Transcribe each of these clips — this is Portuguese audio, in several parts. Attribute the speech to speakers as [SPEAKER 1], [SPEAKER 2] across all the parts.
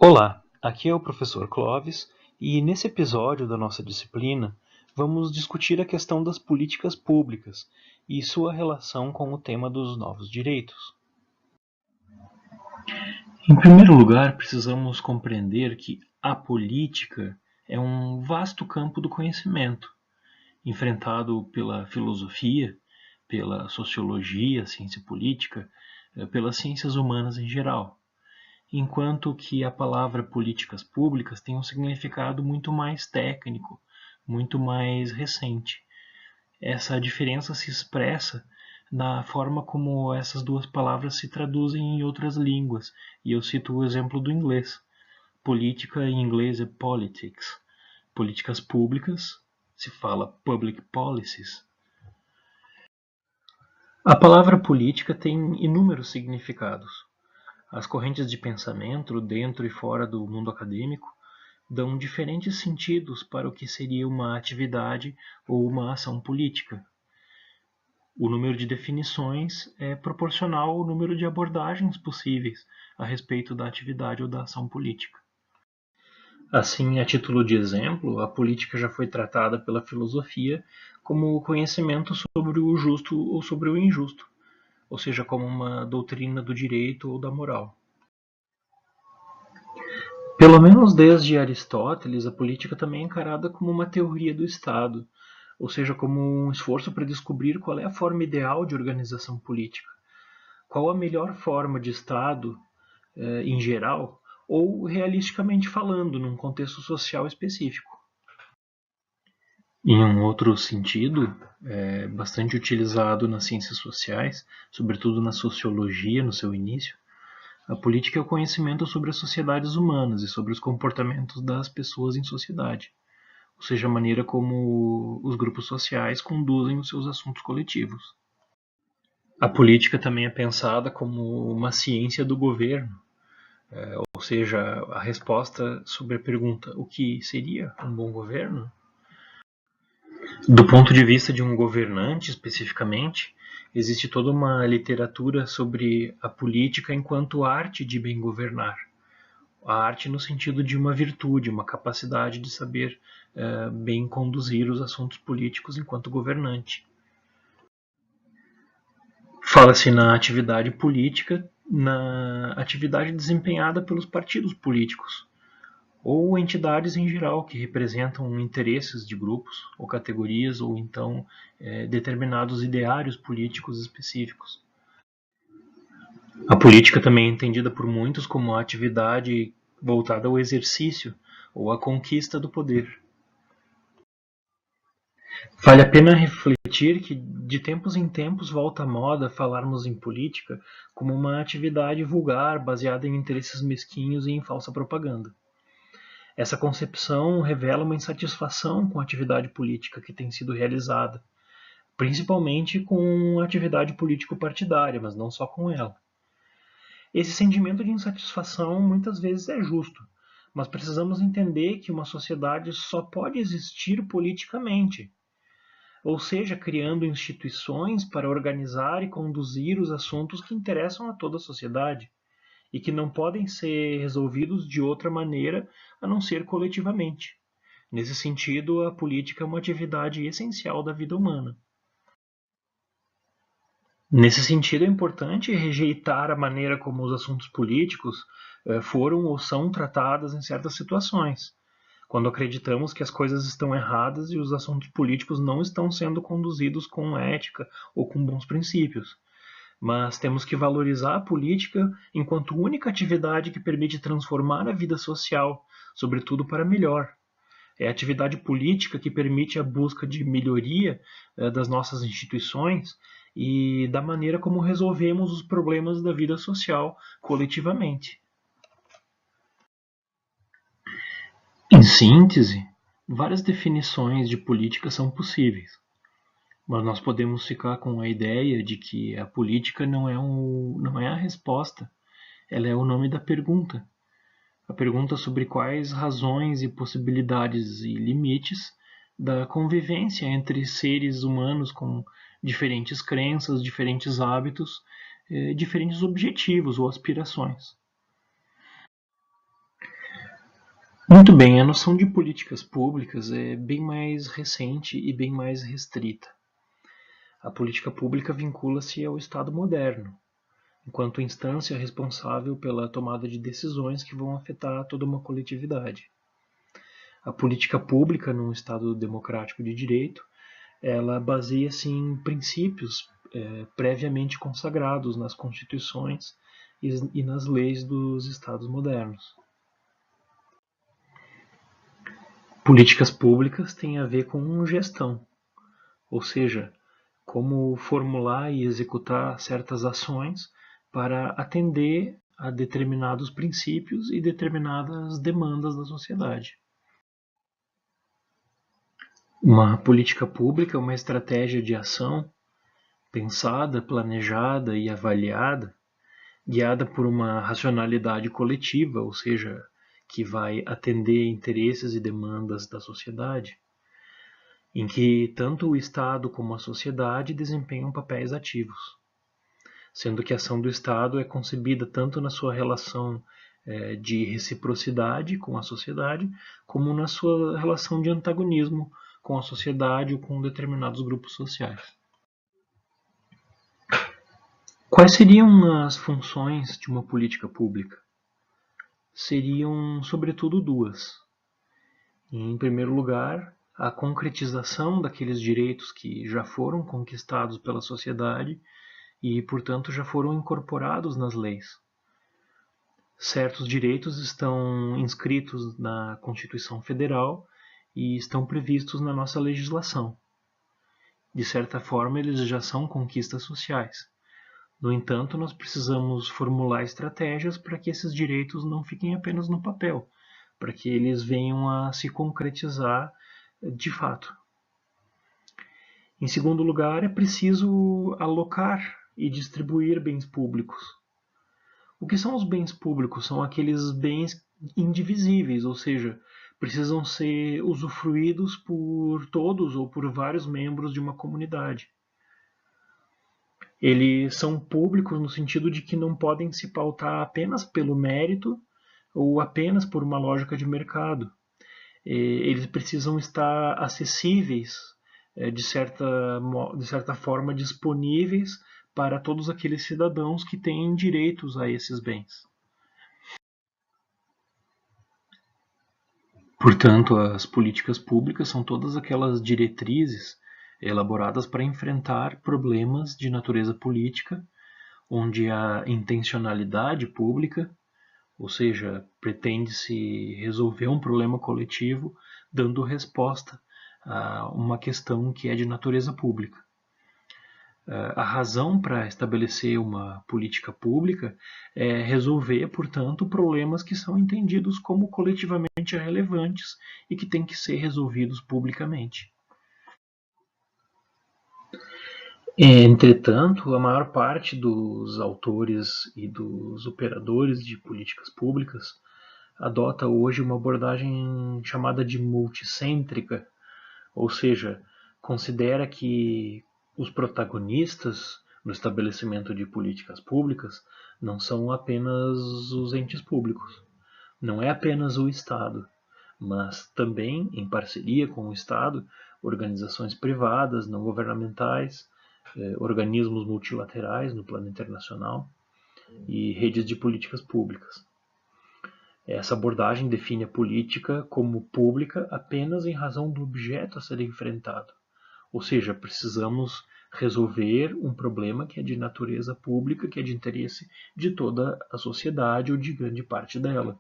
[SPEAKER 1] Olá, aqui é o professor Clovis e nesse episódio da nossa disciplina vamos discutir a questão das políticas públicas e sua relação com o tema dos novos direitos. Em primeiro lugar, precisamos compreender que a política é um vasto campo do conhecimento, enfrentado pela filosofia, pela sociologia, ciência política, pelas ciências humanas em geral. Enquanto que a palavra políticas públicas tem um significado muito mais técnico, muito mais recente. Essa diferença se expressa na forma como essas duas palavras se traduzem em outras línguas, e eu cito o exemplo do inglês. Política em inglês é politics. Políticas públicas se fala public policies. A palavra política tem inúmeros significados. As correntes de pensamento, dentro e fora do mundo acadêmico, dão diferentes sentidos para o que seria uma atividade ou uma ação política. O número de definições é proporcional ao número de abordagens possíveis a respeito da atividade ou da ação política. Assim, a título de exemplo, a política já foi tratada pela filosofia como conhecimento sobre o justo ou sobre o injusto, ou seja, como uma doutrina do direito ou da moral. Pelo menos desde Aristóteles, a política também é encarada como uma teoria do Estado, ou seja, como um esforço para descobrir qual é a forma ideal de organização política, qual a melhor forma de Estado em geral, ou realisticamente falando, num contexto social específico. Em um outro sentido, bastante utilizado nas ciências sociais, sobretudo na sociologia no seu início, a política é o conhecimento sobre as sociedades humanas e sobre os comportamentos das pessoas em sociedade, ou seja, a maneira como os grupos sociais conduzem os seus assuntos coletivos. A política também é pensada como uma ciência do governo, ou seja, a resposta sobre a pergunta o que seria um bom governo? Do ponto de vista de um governante, especificamente, existe toda uma literatura sobre a política enquanto arte de bem governar. A arte no sentido de uma virtude, uma capacidade de saber bem conduzir os assuntos políticos enquanto governante. Fala-se na atividade política, na atividade desempenhada pelos partidos políticos, ou entidades em geral que representam interesses de grupos ou categorias, ou então determinados ideários políticos específicos. A política também é entendida por muitos como a atividade voltada ao exercício ou à conquista do poder. Vale a pena refletir que de tempos em tempos volta à moda falarmos em política como uma atividade vulgar baseada em interesses mesquinhos e em falsa propaganda. Essa concepção revela uma insatisfação com a atividade política que tem sido realizada, principalmente com a atividade político-partidária, mas não só com ela. Esse sentimento de insatisfação muitas vezes é justo, mas precisamos entender que uma sociedade só pode existir politicamente, ou seja, criando instituições para organizar e conduzir os assuntos que interessam a toda a sociedade e que não podem ser resolvidos de outra maneira a não ser coletivamente. Nesse sentido, a política é uma atividade essencial da vida humana. Nesse sentido, é importante rejeitar a maneira como os assuntos políticos foram ou são tratados em certas situações, quando acreditamos que as coisas estão erradas e os assuntos políticos não estão sendo conduzidos com ética ou com bons princípios. Mas temos que valorizar a política enquanto única atividade que permite transformar a vida social, sobretudo para melhor. É a atividade política que permite a busca de melhoria das nossas instituições e da maneira como resolvemos os problemas da vida social coletivamente. Em síntese, várias definições de política são possíveis, mas nós podemos ficar com a ideia de que a política não é a resposta, ela é o nome da pergunta. A pergunta sobre quais razões e possibilidades e limites da convivência entre seres humanos com diferentes crenças, diferentes hábitos, diferentes objetivos ou aspirações. Muito bem, a noção de políticas públicas é bem mais recente e bem mais restrita. A política pública vincula-se ao Estado moderno, enquanto instância responsável pela tomada de decisões que vão afetar toda uma coletividade. A política pública, num Estado democrático de direito, ela baseia-se em princípios previamente consagrados nas constituições e nas leis dos Estados modernos. Políticas públicas têm a ver com gestão, ou seja, como formular e executar certas ações para atender a determinados princípios e determinadas demandas da sociedade. Uma política pública é uma estratégia de ação pensada, planejada e avaliada, guiada por uma racionalidade coletiva, ou seja, que vai atender interesses e demandas da sociedade, em que tanto o Estado como a sociedade desempenham papéis ativos, sendo que a ação do Estado é concebida tanto na sua relação de reciprocidade com a sociedade, como na sua relação de antagonismo com a sociedade ou com determinados grupos sociais. Quais seriam as funções de uma política pública? Seriam, sobretudo, duas. Em primeiro lugar, a concretização daqueles direitos que já foram conquistados pela sociedade e, portanto, já foram incorporados nas leis. Certos direitos estão inscritos na Constituição Federal e estão previstos na nossa legislação. De certa forma, eles já são conquistas sociais. No entanto, nós precisamos formular estratégias para que esses direitos não fiquem apenas no papel, para que eles venham a se concretizar de fato. Em segundo lugar, é preciso alocar e distribuir bens públicos. O que são os bens públicos? São aqueles bens indivisíveis, ou seja, precisam ser usufruídos por todos ou por vários membros de uma comunidade. Eles são públicos no sentido de que não podem se pautar apenas pelo mérito ou apenas por uma lógica de mercado. Eles precisam estar acessíveis, de certa forma disponíveis para todos aqueles cidadãos que têm direitos a esses bens. Portanto, as políticas públicas são todas aquelas diretrizes elaboradas para enfrentar problemas de natureza política, onde a intencionalidade pública, ou seja, pretende-se resolver um problema coletivo dando resposta a uma questão que é de natureza pública. A razão para estabelecer uma política pública é resolver, portanto, problemas que são entendidos como coletivamente relevantes e que têm que ser resolvidos publicamente. Entretanto, a maior parte dos autores e dos operadores de políticas públicas adota hoje uma abordagem chamada de multicêntrica, ou seja, considera que os protagonistas no estabelecimento de políticas públicas não são apenas os entes públicos, não é apenas o Estado, mas também, em parceria com o Estado, organizações privadas, não governamentais, organismos multilaterais no plano internacional e redes de políticas públicas. Essa abordagem define a política como pública apenas em razão do objeto a ser enfrentado. Ou seja, precisamos resolver um problema que é de natureza pública, que é de interesse de toda a sociedade ou de grande parte dela.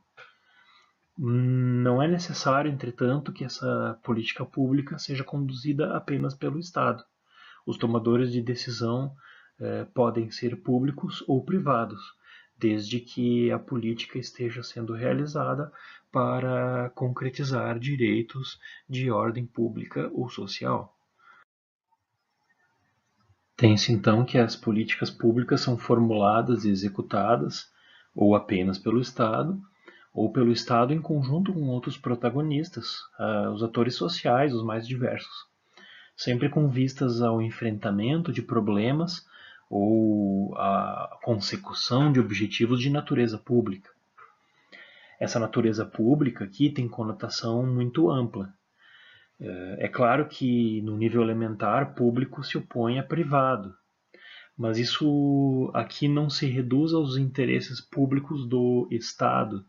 [SPEAKER 1] Não é necessário, entretanto, que essa política pública seja conduzida apenas pelo Estado. Os tomadores de decisão podem ser públicos ou privados, desde que a política esteja sendo realizada para concretizar direitos de ordem pública ou social. Tem-se então que as políticas públicas são formuladas e executadas ou apenas pelo Estado, ou pelo Estado em conjunto com outros protagonistas, os atores sociais, os mais diversos, sempre com vistas ao enfrentamento de problemas ou à consecução de objetivos de natureza pública. Essa natureza pública aqui tem conotação muito ampla. É claro que no nível elementar, público se opõe a privado, mas isso aqui não se reduz aos interesses públicos do Estado,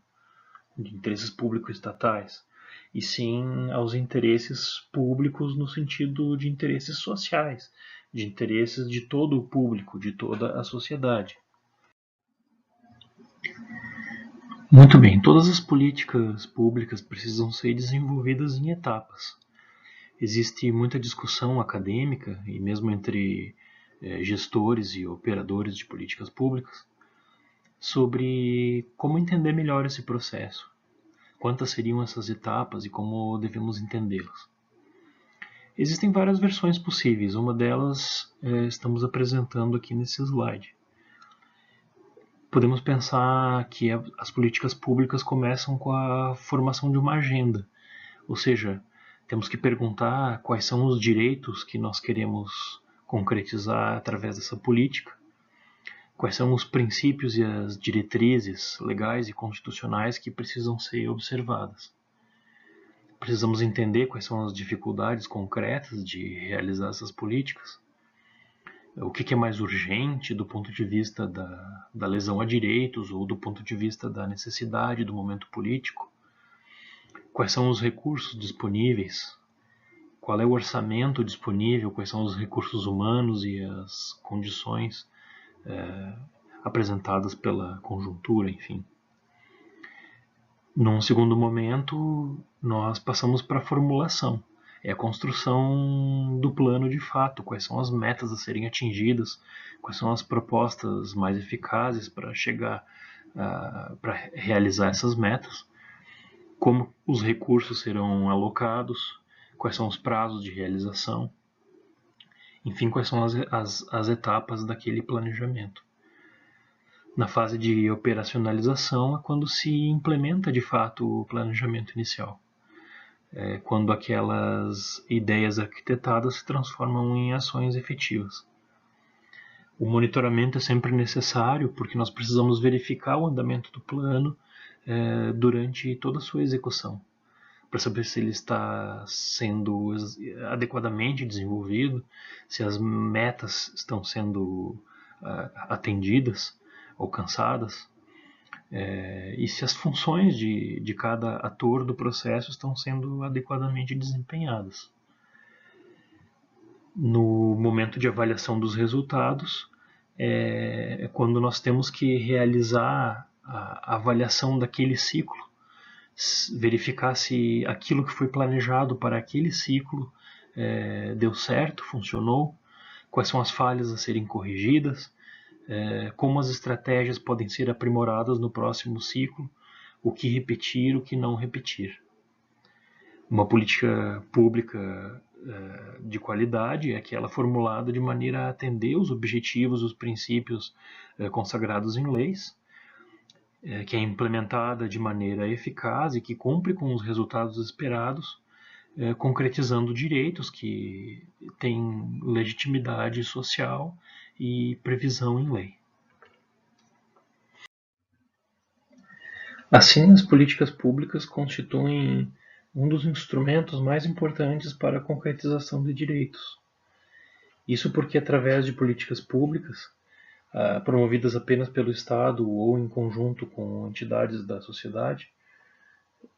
[SPEAKER 1] de interesses públicos estatais, e sim aos interesses públicos no sentido de interesses sociais, de interesses de todo o público, de toda a sociedade. Muito bem, todas as políticas públicas precisam ser desenvolvidas em etapas. Existe muita discussão acadêmica e mesmo entre gestores e operadores de políticas públicas sobre como entender melhor esse processo, quantas seriam essas etapas e como devemos entendê-las. Existem várias versões possíveis, uma delas estamos apresentando aqui nesse slide. Podemos pensar que as políticas públicas começam com a formação de uma agenda, ou seja, temos que perguntar quais são os direitos que nós queremos concretizar através dessa política, quais são os princípios e as diretrizes legais e constitucionais que precisam ser observadas. Precisamos entender quais são as dificuldades concretas de realizar essas políticas, o que é mais urgente do ponto de vista da lesão a direitos ou do ponto de vista da necessidade do momento político, quais são os recursos disponíveis, qual é o orçamento disponível, quais são os recursos humanos e as condições apresentadas pela conjuntura, enfim. Num segundo momento, nós passamos para a formulação. É a construção do plano de fato, quais são as metas a serem atingidas, quais são as propostas mais eficazes para chegar, para realizar essas metas, como os recursos serão alocados, quais são os prazos de realização, enfim, quais são as etapas daquele planejamento. Na fase de operacionalização é quando se implementa de fato o planejamento inicial. É quando aquelas ideias arquitetadas se transformam em ações efetivas. O monitoramento é sempre necessário porque nós precisamos verificar o andamento do plano durante toda a sua execução, para saber se ele está sendo adequadamente desenvolvido, se as metas estão sendo atendidas, alcançadas, e se as funções de cada ator do processo estão sendo adequadamente desempenhadas. No momento de avaliação dos resultados, é quando nós temos que realizar a avaliação daquele ciclo, verificar se aquilo que foi planejado para aquele ciclo deu certo, funcionou, quais são as falhas a serem corrigidas, como as estratégias podem ser aprimoradas no próximo ciclo, o que repetir, o que não repetir. Uma política pública de qualidade é aquela formulada de maneira a atender os objetivos, os princípios consagrados em leis, que é implementada de maneira eficaz e que cumpre com os resultados esperados, concretizando direitos que têm legitimidade social e previsão em lei. Assim, as políticas públicas constituem um dos instrumentos mais importantes para a concretização de direitos. Isso porque, através de políticas públicas, promovidas apenas pelo Estado ou em conjunto com entidades da sociedade,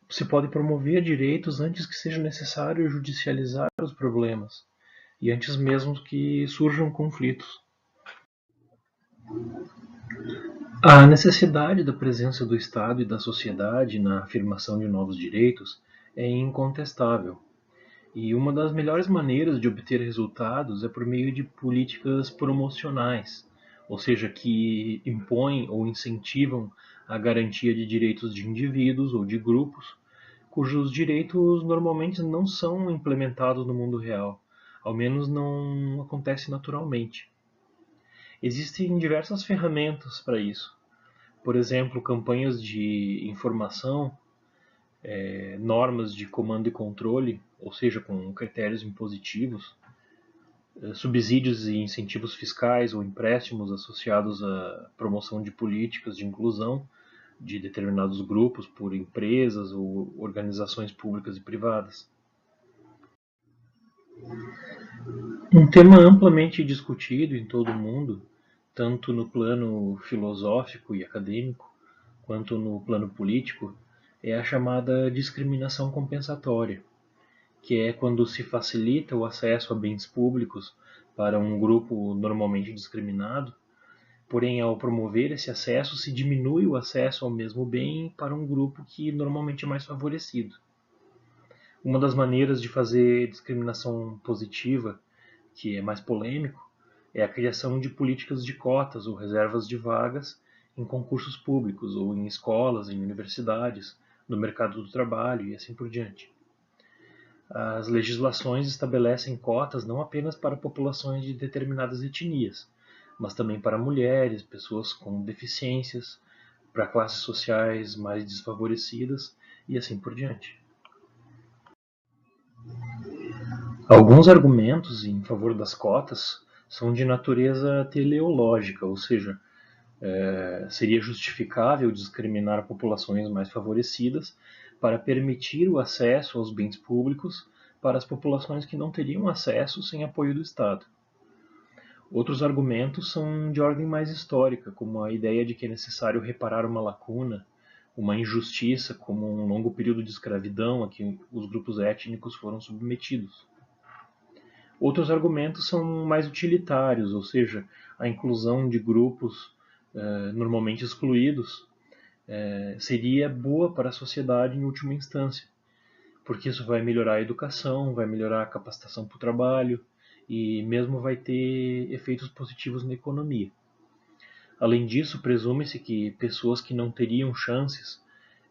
[SPEAKER 1] se pode promover direitos antes que seja necessário judicializar os problemas e antes mesmo que surjam conflitos. A necessidade da presença do Estado e da sociedade na afirmação de novos direitos é incontestável, e uma das melhores maneiras de obter resultados é por meio de políticas promocionais, ou seja, que impõem ou incentivam a garantia de direitos de indivíduos ou de grupos, cujos direitos normalmente não são implementados no mundo real, ao menos não acontece naturalmente. Existem diversas ferramentas para isso. Por exemplo, campanhas de informação, normas de comando e controle, ou seja, com critérios impositivos, subsídios e incentivos fiscais ou empréstimos associados à promoção de políticas de inclusão, de determinados grupos por empresas ou organizações públicas e privadas. Um tema amplamente discutido em todo o mundo, tanto no plano filosófico e acadêmico, quanto no plano político, é a chamada discriminação compensatória, que é quando se facilita o acesso a bens públicos para um grupo normalmente discriminado, porém, ao promover esse acesso, se diminui o acesso ao mesmo bem para um grupo que normalmente é mais favorecido. Uma das maneiras de fazer discriminação positiva, que é mais polêmico, é a criação de políticas de cotas ou reservas de vagas em concursos públicos ou em escolas, em universidades, no mercado do trabalho e assim por diante. As legislações estabelecem cotas não apenas para populações de determinadas etnias, mas também para mulheres, pessoas com deficiências, para classes sociais mais desfavorecidas e assim por diante. Alguns argumentos em favor das cotas são de natureza teleológica, ou seja, seria justificável discriminar populações mais favorecidas para permitir o acesso aos bens públicos para as populações que não teriam acesso sem apoio do Estado. Outros argumentos são de ordem mais histórica, como a ideia de que é necessário reparar uma lacuna, uma injustiça, como um longo período de escravidão a que os grupos étnicos foram submetidos. Outros argumentos são mais utilitários, ou seja, a inclusão de grupos normalmente excluídos seria boa para a sociedade em última instância, porque isso vai melhorar a educação, vai melhorar a capacitação para o trabalho e mesmo vai ter efeitos positivos na economia. Além disso, presume-se que pessoas que não teriam chances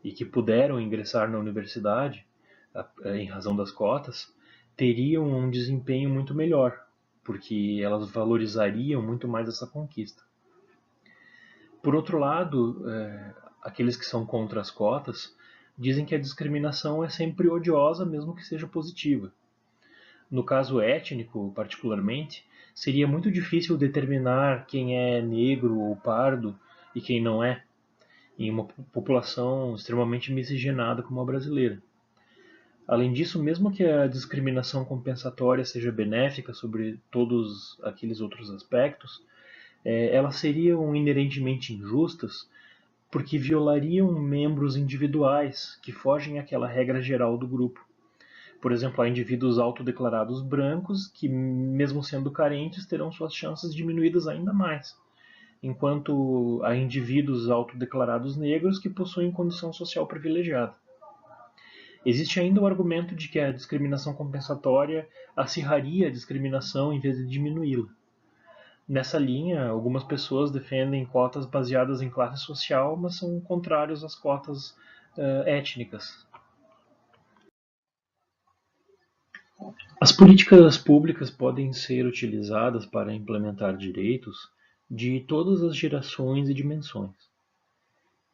[SPEAKER 1] e que puderam ingressar na universidade em razão das cotas teriam um desempenho muito melhor, porque elas valorizariam muito mais essa conquista. Por outro lado, aqueles que são contra as cotas dizem que a discriminação é sempre odiosa, mesmo que seja positiva. No caso étnico, particularmente, seria muito difícil determinar quem é negro ou pardo e quem não é, em uma população extremamente miscigenada como a brasileira. Além disso, mesmo que a discriminação compensatória seja benéfica sobre todos aqueles outros aspectos, elas seriam inerentemente injustas porque violariam membros individuais que fogem àquela regra geral do grupo. Por exemplo, há indivíduos autodeclarados brancos que, mesmo sendo carentes, terão suas chances diminuídas ainda mais, enquanto há indivíduos autodeclarados negros que possuem condição social privilegiada. Existe ainda o argumento de que a discriminação compensatória acirraria a discriminação em vez de diminuí-la. Nessa linha, algumas pessoas defendem cotas baseadas em classe social, mas são contrários às cotas étnicas. As políticas públicas podem ser utilizadas para implementar direitos de todas as gerações e dimensões.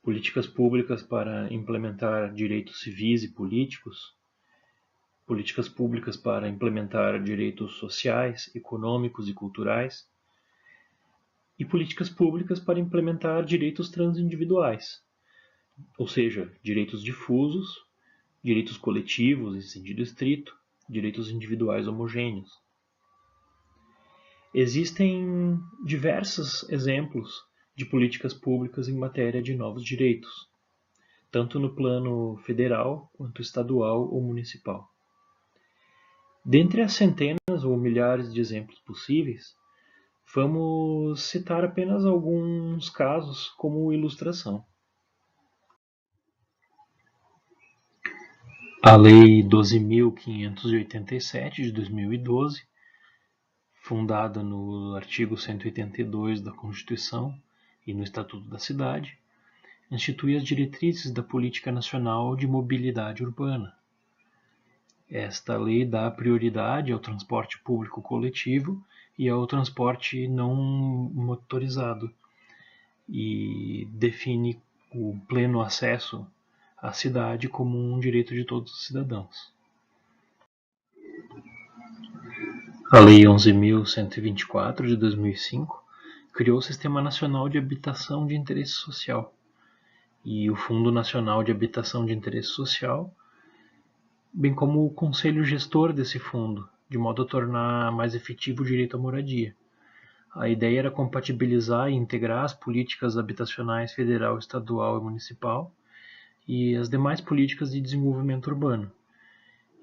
[SPEAKER 1] Políticas públicas para implementar direitos civis e políticos, políticas públicas para implementar direitos sociais, econômicos e culturais, e políticas públicas para implementar direitos transindividuais, ou seja, direitos difusos, direitos coletivos em sentido estrito, direitos individuais homogêneos. Existem diversos exemplos de políticas públicas em matéria de novos direitos, tanto no plano federal quanto estadual ou municipal. Dentre as centenas ou milhares de exemplos possíveis, vamos citar apenas alguns casos como ilustração. A Lei 12.587 de 2012, fundada no artigo 182 da Constituição e no Estatuto da Cidade, institui as diretrizes da Política Nacional de Mobilidade Urbana. Esta lei dá prioridade ao transporte público coletivo e ao transporte não motorizado e define o pleno acesso à cidade como um direito de todos os cidadãos. A Lei 11.124 de 2005 criou o Sistema Nacional de Habitação de Interesse Social e o Fundo Nacional de Habitação de Interesse Social, bem como o conselho gestor desse fundo, de modo a tornar mais efetivo o direito à moradia. A ideia era compatibilizar e integrar as políticas habitacionais federal, estadual e municipal e as demais políticas de desenvolvimento urbano,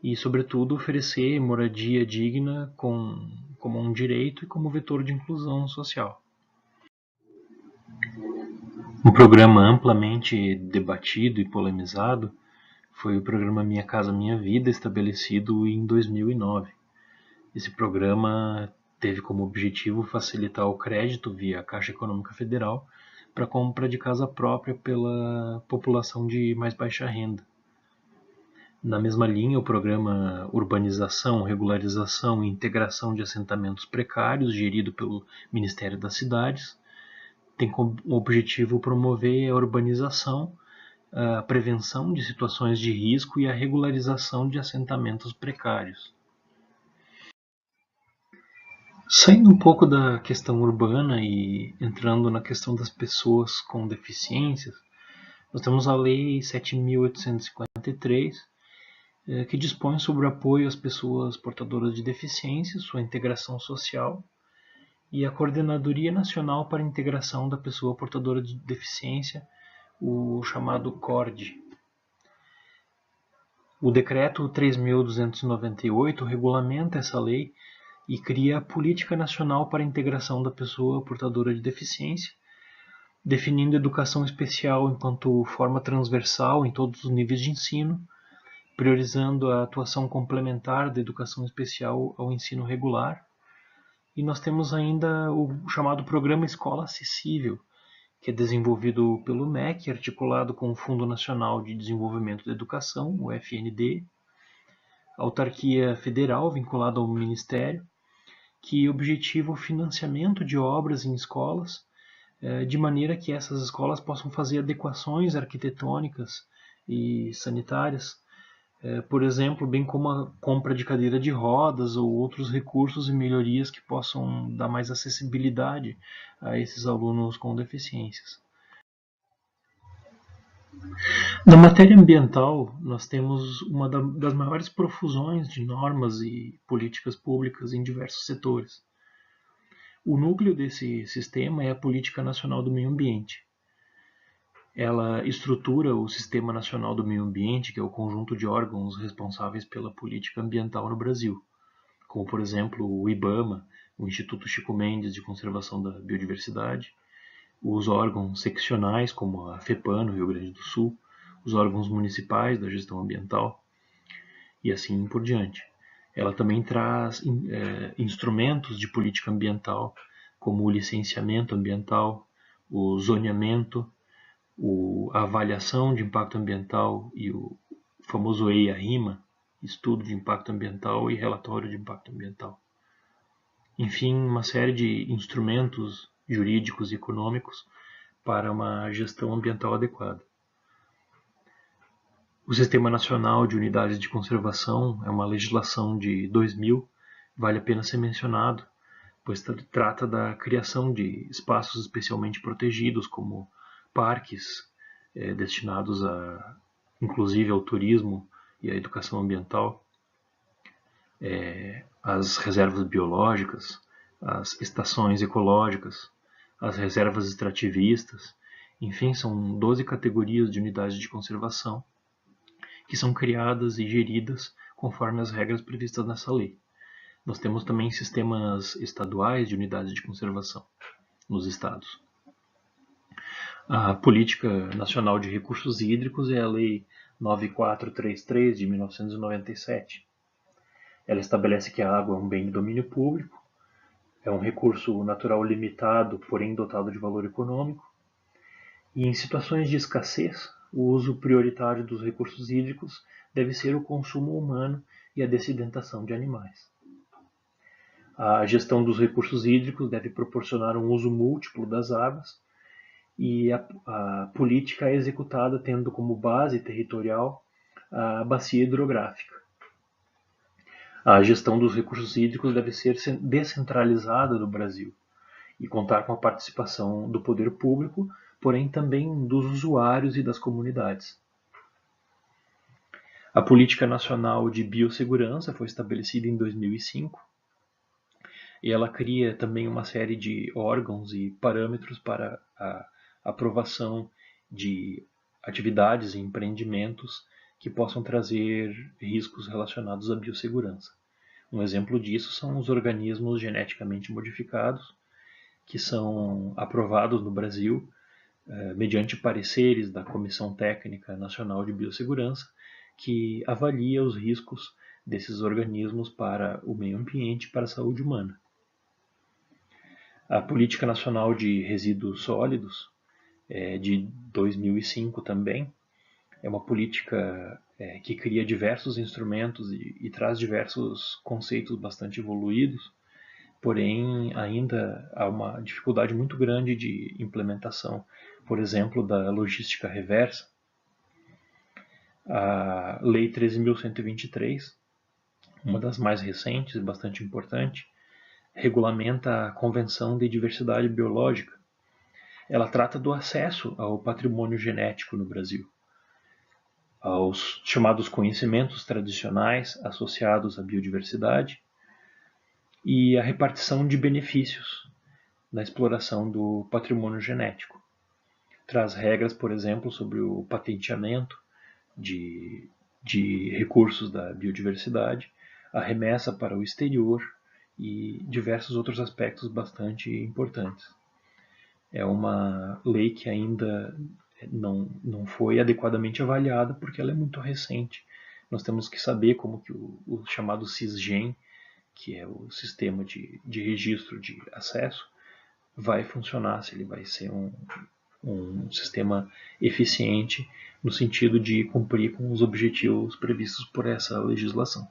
[SPEAKER 1] e, sobretudo, oferecer moradia digna como um direito e como vetor de inclusão social. Um programa amplamente debatido e polemizado foi o programa Minha Casa Minha Vida, estabelecido em 2009. Esse programa teve como objetivo facilitar o crédito via Caixa Econômica Federal para a compra de casa própria pela população de mais baixa renda. Na mesma linha, o programa Urbanização, Regularização e Integração de Assentamentos Precários, gerido pelo Ministério das Cidades, tem como objetivo promover a urbanização, a prevenção de situações de risco e a regularização de assentamentos precários. Saindo um pouco da questão urbana e entrando na questão das pessoas com deficiências, nós temos a Lei 7.853, que dispõe sobre o apoio às pessoas portadoras de deficiência, sua integração social, e a Coordenadoria Nacional para a Integração da Pessoa Portadora de Deficiência, o chamado CORD. O Decreto 3.298 regulamenta essa lei e cria a Política Nacional para a Integração da Pessoa Portadora de Deficiência, definindo educação especial enquanto forma transversal em todos os níveis de ensino, priorizando a atuação complementar da educação especial ao ensino regular. E nós temos ainda o chamado Programa Escola Acessível, que é desenvolvido pelo MEC, articulado com o Fundo Nacional de Desenvolvimento da Educação, o FND, autarquia federal vinculada ao Ministério, que objetiva o financiamento de obras em escolas, de maneira que essas escolas possam fazer adequações arquitetônicas e sanitárias, por exemplo, bem como a compra de cadeira de rodas ou outros recursos e melhorias que possam dar mais acessibilidade a esses alunos com deficiências. Na matéria ambiental, nós temos uma das maiores profusões de normas e políticas públicas em diversos setores. O núcleo desse sistema é a Política Nacional do Meio Ambiente. Ela estrutura o Sistema Nacional do Meio Ambiente, que é o conjunto de órgãos responsáveis pela política ambiental no Brasil, como, por exemplo, o IBAMA, o Instituto Chico Mendes de Conservação da Biodiversidade, os órgãos seccionais, como a FEPAM, no Rio Grande do Sul, os órgãos municipais da gestão ambiental, e assim por diante. Ela também traz instrumentos de política ambiental, como o licenciamento ambiental, o zoneamento, a avaliação de impacto ambiental e o famoso EIA-RIMA, Estudo de Impacto Ambiental e Relatório de Impacto Ambiental. Enfim, uma série de instrumentos jurídicos e econômicos para uma gestão ambiental adequada. O Sistema Nacional de Unidades de Conservação é uma legislação de 2000, vale a pena ser mencionado, pois trata da criação de espaços especialmente protegidos, como parques destinados inclusive ao turismo e à educação ambiental, as reservas biológicas, as estações ecológicas, as reservas extrativistas, enfim, são 12 categorias de unidades de conservação que são criadas e geridas conforme as regras previstas nessa lei. Nós temos também sistemas estaduais de unidades de conservação nos estados. A Política Nacional de Recursos Hídricos é a Lei 9433 de 1997. Ela estabelece que a água é um bem de domínio público, é um recurso natural limitado, porém dotado de valor econômico, e em situações de escassez, o uso prioritário dos recursos hídricos deve ser o consumo humano e a dessedentação de animais. A gestão dos recursos hídricos deve proporcionar um uso múltiplo das águas e a política é executada tendo como base territorial a bacia hidrográfica. A gestão dos recursos hídricos deve ser descentralizada no Brasil e contar com a participação do poder público porém também dos usuários e das comunidades. A Política Nacional de Biossegurança foi estabelecida em 2005 e ela cria também uma série de órgãos e parâmetros para a aprovação de atividades e empreendimentos que possam trazer riscos relacionados à biossegurança. Um exemplo disso são os organismos geneticamente modificados, que são aprovados no Brasil mediante pareceres da Comissão Técnica Nacional de Biossegurança, que avalia os riscos desses organismos para o meio ambiente e para a saúde humana. A Política Nacional de Resíduos Sólidos, de 2005 também, é uma política que cria diversos instrumentos e traz diversos conceitos bastante evoluídos, porém ainda há uma dificuldade muito grande de implementação, por exemplo, da logística reversa. A Lei 13.123, uma das mais recentes e bastante importante, regulamenta a Convenção de Diversidade Biológica. Ela trata do acesso ao patrimônio genético no Brasil, aos chamados conhecimentos tradicionais associados à biodiversidade e a repartição de benefícios na exploração do patrimônio genético. Traz regras, por exemplo, sobre o patenteamento de recursos da biodiversidade, a remessa para o exterior e diversos outros aspectos bastante importantes. É uma lei que ainda não foi adequadamente avaliada porque ela é muito recente. Nós temos que saber como que o chamado SISGEM, que é o sistema de registro de acesso, vai funcionar, se ele vai ser um sistema eficiente no sentido de cumprir com os objetivos previstos por essa legislação.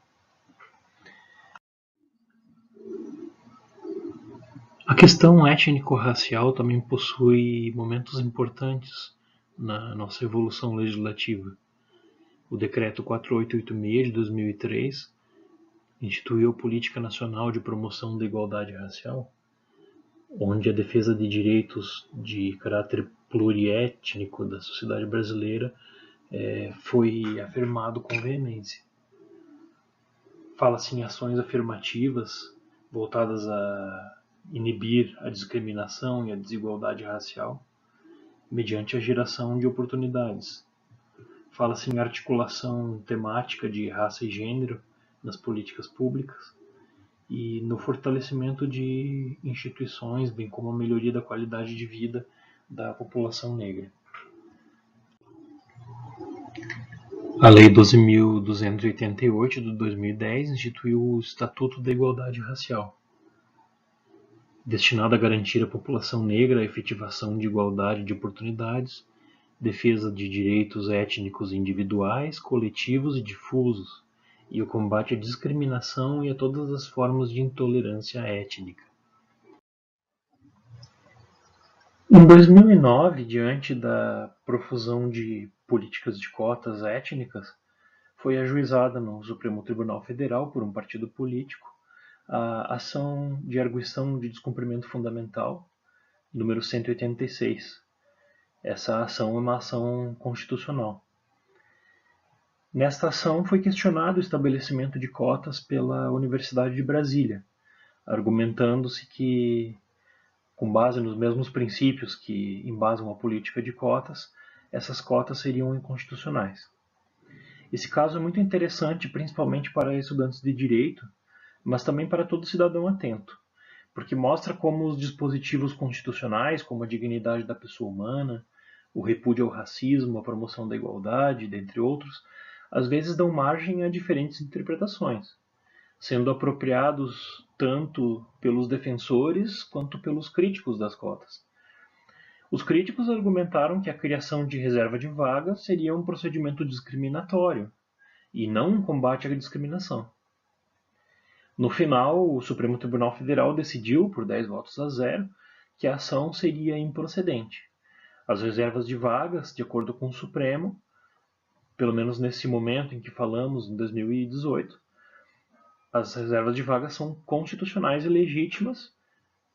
[SPEAKER 1] A questão étnico-racial também possui momentos importantes na nossa evolução legislativa. O Decreto 4886 de 2003 instituiu a Política Nacional de Promoção da Igualdade Racial, onde a defesa de direitos de caráter pluriétnico da sociedade brasileira foi afirmado com veemência. Fala-se em ações afirmativas voltadas a inibir a discriminação e a desigualdade racial mediante a geração de oportunidades. Fala-se em articulação temática de raça e gênero nas políticas públicas e no fortalecimento de instituições, bem como a melhoria da qualidade de vida da população negra. A Lei 12.288 de 2010 instituiu o Estatuto da Igualdade Racial, destinado a garantir à população negra a efetivação de igualdade de oportunidades, defesa de direitos étnicos individuais, coletivos e difusos, e o combate à discriminação e a todas as formas de intolerância étnica. Em 2009, diante da profusão de políticas de cotas étnicas, foi ajuizada no Supremo Tribunal Federal por um partido político a ação de arguição de descumprimento fundamental, número 186. Essa ação é uma ação constitucional. Nesta ação foi questionado o estabelecimento de cotas pela Universidade de Brasília, argumentando-se que, com base nos mesmos princípios que embasam a política de cotas, essas cotas seriam inconstitucionais. Esse caso é muito interessante, principalmente para estudantes de direito, mas também para todo cidadão atento, porque mostra como os dispositivos constitucionais, como a dignidade da pessoa humana, o repúdio ao racismo, a promoção da igualdade, dentre outros, às vezes dão margem a diferentes interpretações, sendo apropriados tanto pelos defensores quanto pelos críticos das cotas. Os críticos argumentaram que a criação de reserva de vagas seria um procedimento discriminatório e não um combate à discriminação. No final, o Supremo Tribunal Federal decidiu, por 10 votos a 0, que a ação seria improcedente. As reservas de vagas, de acordo com o Supremo, pelo menos nesse momento em que falamos, em 2018, as reservas de vagas são constitucionais e legítimas,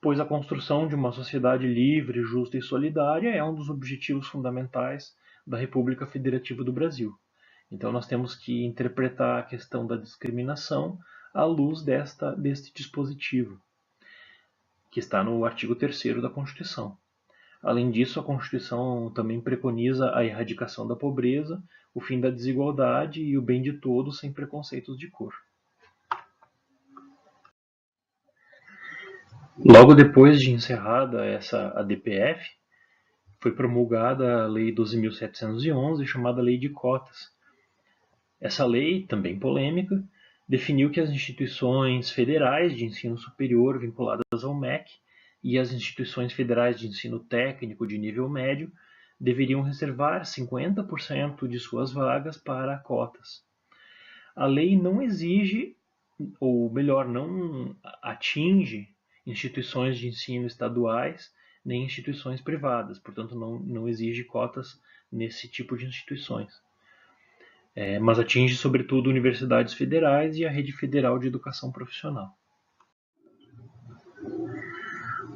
[SPEAKER 1] pois a construção de uma sociedade livre, justa e solidária é um dos objetivos fundamentais da República Federativa do Brasil. Então nós temos que interpretar a questão da discriminação à luz deste dispositivo, que está no artigo 3º da Constituição. Além disso, a Constituição também preconiza a erradicação da pobreza, o fim da desigualdade e o bem de todos sem preconceitos de cor. Logo depois de encerrada essa ADPF, foi promulgada a Lei 12.711, chamada Lei de Cotas. Essa lei, também polêmica, definiu que as instituições federais de ensino superior vinculadas ao MEC e as instituições federais de ensino técnico de nível médio deveriam reservar 50% de suas vagas para cotas. A lei não exige, ou melhor, não atinge instituições de ensino estaduais nem instituições privadas, portanto não exige cotas nesse tipo de instituições. Mas atinge sobretudo universidades federais e a Rede Federal de Educação Profissional.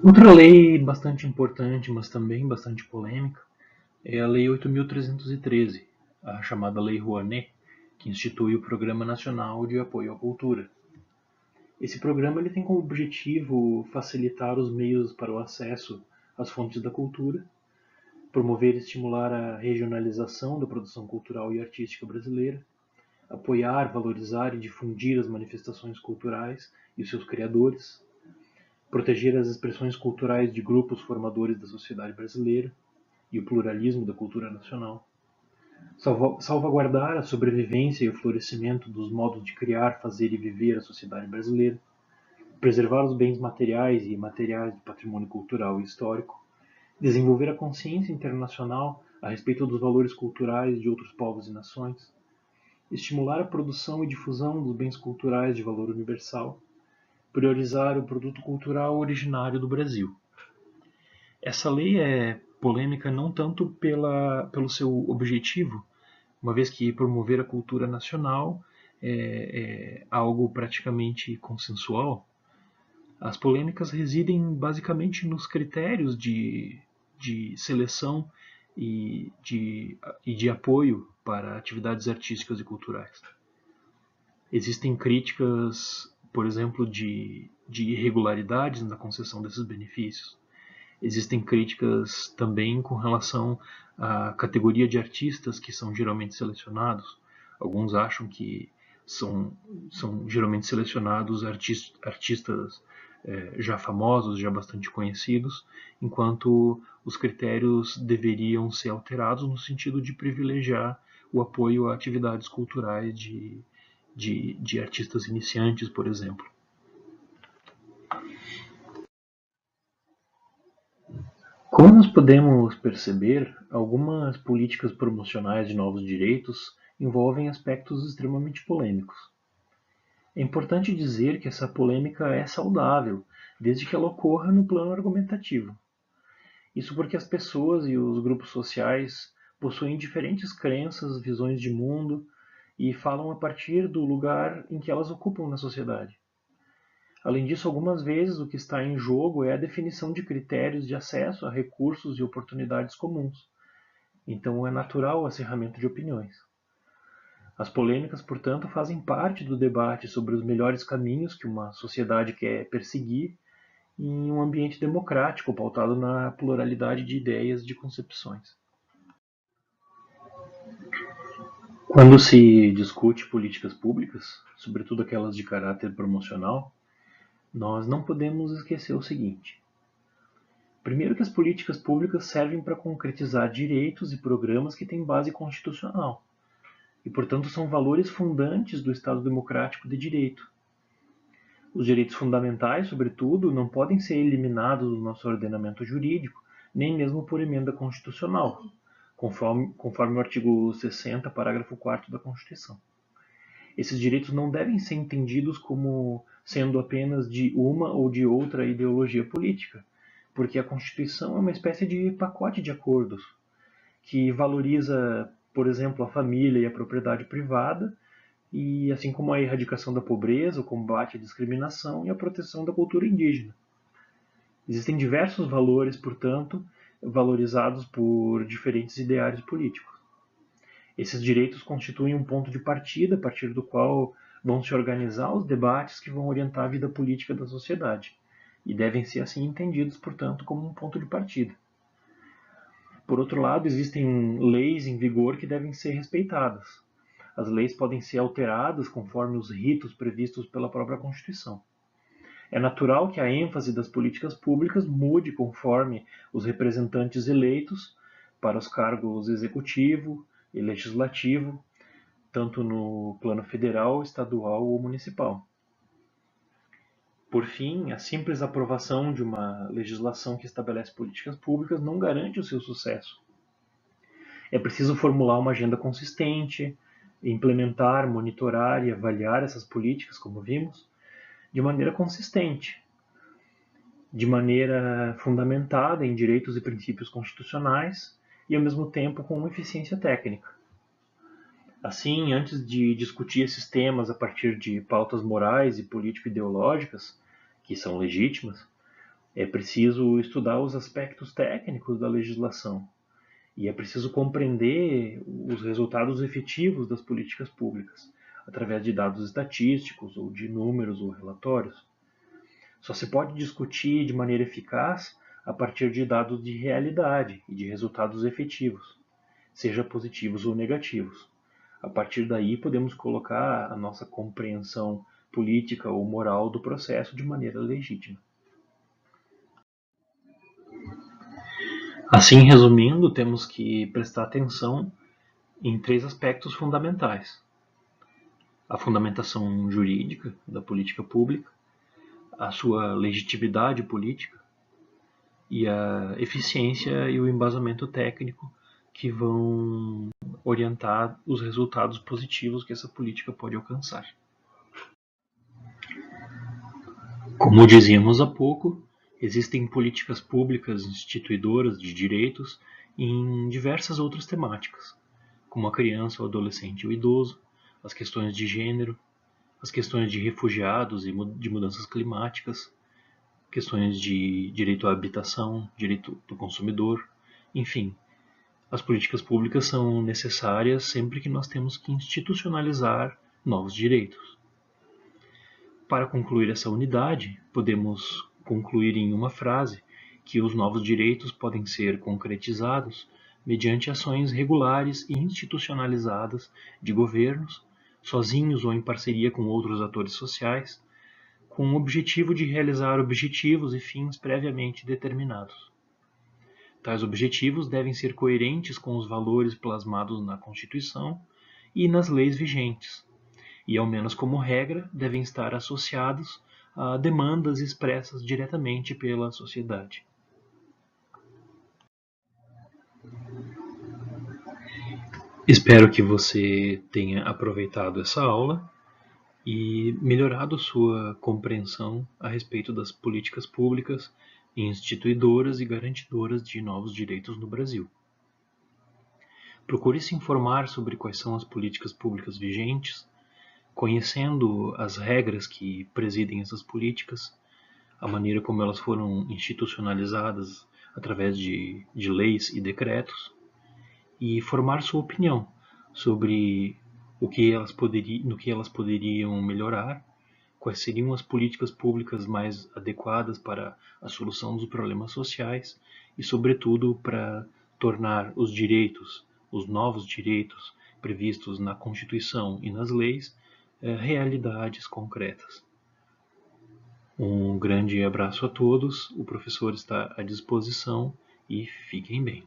[SPEAKER 1] Outra lei bastante importante, mas também bastante polêmica, é a Lei 8.313, a chamada Lei Rouanet, que institui o Programa Nacional de Apoio à Cultura. Esse programa ele tem como objetivo facilitar os meios para o acesso às fontes da cultura, promover e estimular a regionalização da produção cultural e artística brasileira, apoiar, valorizar e difundir as manifestações culturais e os seus criadores, proteger as expressões culturais de grupos formadores da sociedade brasileira e o pluralismo da cultura nacional, salvaguardar a sobrevivência e o florescimento dos modos de criar, fazer e viver a sociedade brasileira, preservar os bens materiais e imateriais do patrimônio cultural e histórico, desenvolver a consciência internacional a respeito dos valores culturais de outros povos e nações, estimular a produção e difusão dos bens culturais de valor universal, priorizar o produto cultural originário do Brasil. Essa lei é polêmica não tanto pelo seu objetivo, uma vez que promover a cultura nacional é algo praticamente consensual. As polêmicas residem basicamente nos critérios de seleção e de apoio para atividades artísticas e culturais. Existem críticas, por exemplo, de irregularidades na concessão desses benefícios. Existem críticas também com relação à categoria de artistas que são geralmente selecionados. Alguns acham que são geralmente selecionados artistas já famosos, já bastante conhecidos, enquanto os critérios deveriam ser alterados no sentido de privilegiar o apoio a atividades culturais de artistas iniciantes, por exemplo. Como nós podemos perceber, algumas políticas promocionais de novos direitos envolvem aspectos extremamente polêmicos. É importante dizer que essa polêmica é saudável, desde que ela ocorra no plano argumentativo. Isso porque as pessoas e os grupos sociais possuem diferentes crenças, visões de mundo e falam a partir do lugar em que elas ocupam na sociedade. Além disso, algumas vezes o que está em jogo é a definição de critérios de acesso a recursos e oportunidades comuns. Então é natural o acirramento de opiniões. As polêmicas, portanto, fazem parte do debate sobre os melhores caminhos que uma sociedade quer perseguir em um ambiente democrático pautado na pluralidade de ideias e de concepções. Quando se discute políticas públicas, sobretudo aquelas de caráter promocional, nós não podemos esquecer o seguinte. Primeiro que as políticas públicas servem para concretizar direitos e programas que têm base constitucional, e portanto são valores fundantes do Estado democrático de direito. Os direitos fundamentais, sobretudo, não podem ser eliminados do nosso ordenamento jurídico, nem mesmo por emenda constitucional, conforme o artigo 60, parágrafo 4º da Constituição. Esses direitos não devem ser entendidos como sendo apenas de uma ou de outra ideologia política, porque a Constituição é uma espécie de pacote de acordos que valoriza, por exemplo, a família e a propriedade privada, e assim como a erradicação da pobreza, o combate à discriminação e a proteção da cultura indígena. Existem diversos valores, portanto, valorizados por diferentes ideários políticos. Esses direitos constituem um ponto de partida a partir do qual vão se organizar os debates que vão orientar a vida política da sociedade, e devem ser assim entendidos, portanto, como um ponto de partida. Por outro lado, existem leis em vigor que devem ser respeitadas. As leis podem ser alteradas conforme os ritos previstos pela própria Constituição. É natural que a ênfase das políticas públicas mude conforme os representantes eleitos para os cargos executivo e legislativo, tanto no plano federal, estadual ou municipal. Por fim, a simples aprovação de uma legislação que estabelece políticas públicas não garante o seu sucesso. É preciso formular uma agenda consistente, implementar, monitorar e avaliar essas políticas, como vimos, de maneira consistente, de maneira fundamentada em direitos e princípios constitucionais e, ao mesmo tempo, com eficiência técnica. Assim, antes de discutir esses temas a partir de pautas morais e político-ideológicas, que são legítimas, é preciso estudar os aspectos técnicos da legislação e é preciso compreender os resultados efetivos das políticas públicas, através de dados estatísticos ou de números ou relatórios. Só se pode discutir de maneira eficaz a partir de dados de realidade e de resultados efetivos, seja positivos ou negativos. A partir daí, podemos colocar a nossa compreensão política ou moral do processo de maneira legítima. Assim, resumindo, temos que prestar atenção em três aspectos fundamentais: a fundamentação jurídica da política pública, a sua legitimidade política e a eficiência e o embasamento técnico que vão orientar os resultados positivos que essa política pode alcançar. Como dizíamos há pouco, existem políticas públicas instituidoras de direitos em diversas outras temáticas, como a criança, o adolescente e o idoso, as questões de gênero, as questões de refugiados e de mudanças climáticas, questões de direito à habitação, direito do consumidor, enfim. As políticas públicas são necessárias sempre que nós temos que institucionalizar novos direitos. Para concluir essa unidade, podemos concluir em uma frase que os novos direitos podem ser concretizados mediante ações regulares e institucionalizadas de governos, sozinhos ou em parceria com outros atores sociais, com o objetivo de realizar objetivos e fins previamente determinados. Tais objetivos devem ser coerentes com os valores plasmados na Constituição e nas leis vigentes, e, ao menos como regra, devem estar associados a demandas expressas diretamente pela sociedade. Espero que você tenha aproveitado essa aula e melhorado sua compreensão a respeito das políticas públicas instituidoras e garantidoras de novos direitos no Brasil. Procure se informar sobre quais são as políticas públicas vigentes, conhecendo as regras que presidem essas políticas, a maneira como elas foram institucionalizadas através de leis e decretos, e formar sua opinião sobre no que elas poderiam melhorar, quais seriam as políticas públicas mais adequadas para a solução dos problemas sociais e, sobretudo, para tornar os direitos, os novos direitos previstos na Constituição e nas leis, realidades concretas. Um grande abraço a todos, o professor está à disposição e fiquem bem.